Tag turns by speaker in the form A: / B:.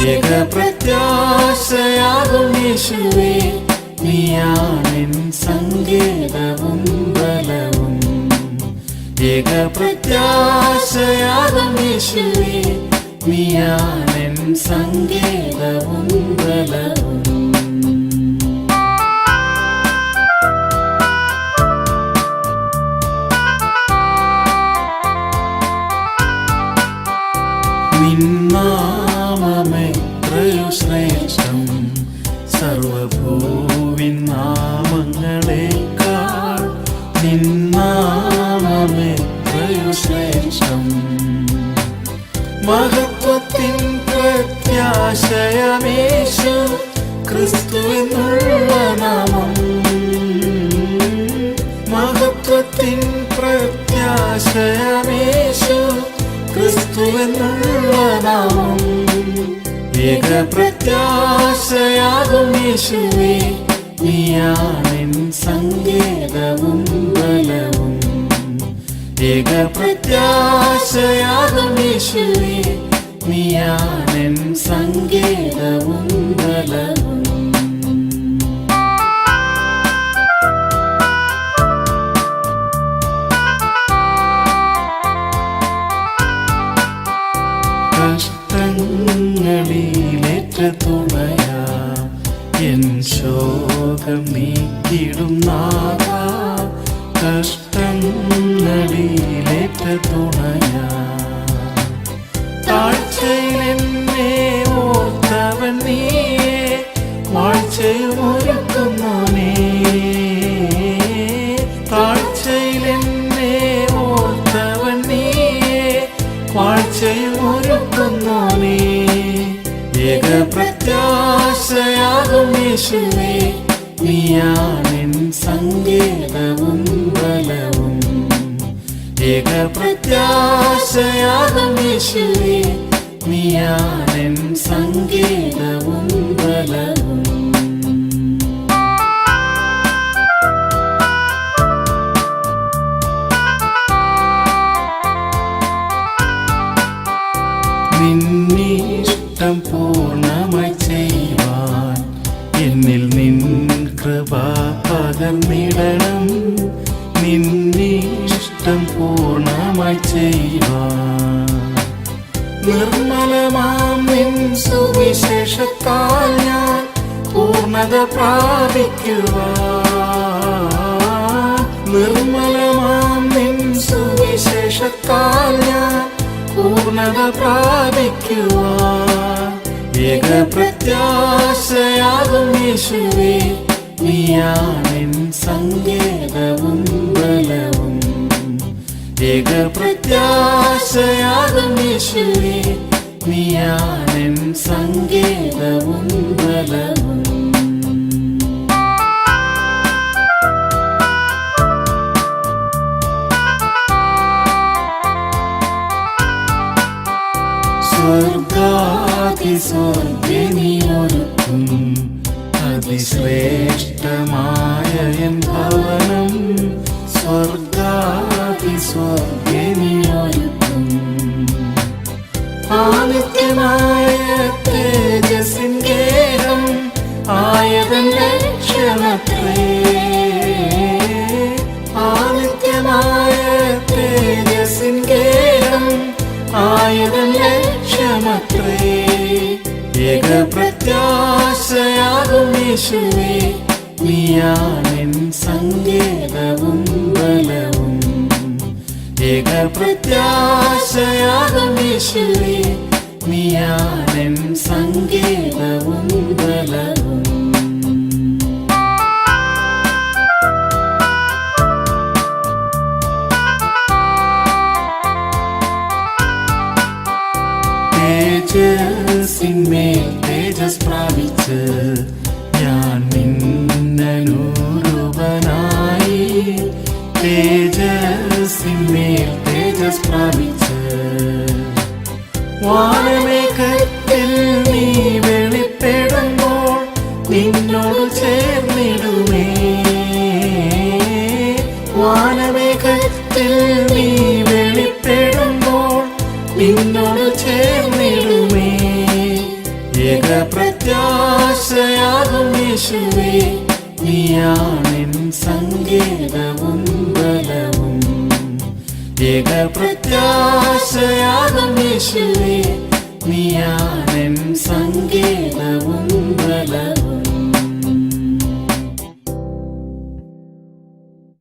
A: ഏകപ്രത്യാശയാകും യേശുവേ, നീയാണെൻ സങ്കേതവും ബലവും. ഏകപ്രത്യാശയാകും യേശുവേ, നീയാണെൻ സങ്കേതവും ബലവും. നിന്നാമമെത്രയോ ശ്രേഷ്ഠം സർവഭൂവിൻ നാമങ്ങളേക്കാൾ. നിന്നാമമെത്രയോ ശ്രേഷ്ഠം. മഹത്വത്തിൻ പ്രത്യാശയമേശു ക്രിസ്തു എന്നുള്ള നാമം. മഹത്വത്തിൻ പ്രത്യാശയമേശു ക്രിസ്തു എന്നുള്ള നാമം. ഏകപ്രത്യാശയാകും യേശുവേ, നീയാണെൻ സങ്കേതവും ബലവും. ഏകപ്രത്യാശയാകും യേശുവേ, നീയാണെൻ സങ്കേതവും ബലവും. കഷ്ടങ്ങളിലേറ്റ തുണയാ എൻ ശോകം നീക്കിടും നാഥാ. കഷ്ടങ്ങളിലേറ്റ തുണയാ താഴ്ചയിലെന്നെ ഓർത്തവൻ നീയേ, വാഴ്ചയുമൊരുക്കുന്നോനേ. താഴ്ചയിലെന്നെ ഓർത്തവൻ നീയേ, വാഴ്ചയുമൊരുക്കുന്നോനേ. ഏകപ്രത്യാശയാകും യേശുവേ, നീയാണെൻ സങ്കേതവും ബലവും. ഏകപ്രത്യാശയാകും യേശുവേ, നീയാണെൻ സങ്കേതവും ബലവും. നിന്നിഷ്ടം പൂർണ്ണമായി ചെയ്യുവാൻ എന്നിൽ നിൻ കൃപ പകർന്നിടണം. നിന്നിഷ്ടം പൂർണ്ണമായി ചെയ്യുവാൻ നിർമ്മലമാം നിൻ സുവിശേഷത്താൽ ഞാൻ പൂർണ്ണത പ്രാപിക്കുവാൻ. നിർമ്മലമാം നിൻ സുവിശേഷത്താൽ ഞാൻ പൂർണ്ണത പ്രാപിക്കുവാൻ. ഏകപ്രത്യാശയാകും യേശുവേ, നീയാണെൻ സങ്കേതവും ബലവും. ഏകപ്രത്യാശയാകും യേശുവേ, നീയാണെൻ സങ്കേതവും ബലവും. സ്വർഗാതിസ്വർഗ്ഗേ നീയൊരുക്കും അതിശ്രേഷ്ഠമായ എൻ ഭവനം. സ്വർഗാതിസ്വർഗ്ഗേ നീയൊരുക്കും ആദിത്യമായ തേജസ്സിൻ ഗേഹം ആയതൻ ലക്ഷ്യമത്രേ. ആദിത്യമായ തേജസ്സിൻ ഗേഹം ആയതൻ ലക്ഷ്യമത്രേ. ഏകപ്രത്യാശയാകും യേശുവേ, നീയാണെൻ സങ്കേതവും ബലവും. ഏകപ്രത്യാശയാകും യേശുവേ, നീയാണെൻ സങ്കേതവും ബലവും. തേജസ്സിന്മേൽ തേജസ് പ്രാപിച്ച് ഞാൻ നിന്നനുരൂപനായി. തേജസ്സിന്മേൽ തേജസ് പ്രാപിച്ച് വാനമേഘത്തിൽ നീ വെളിപ്പെടുമ്പോൾ നിന്നോട് ചേർന്നിടുമേ. വാനമേഘത്തിൽ നീ വെളിപ്പെടുമ്പോൾ നിന്നോട് ചേർന്നിടുമേ. പ്രത്യാശയാകും യേശുവേ, നീയാണെൻ സങ്കേതവും ബലവും. പ്രത്യാശയാകും യേശുവേ, നീയാണെൻ സങ്കേതവും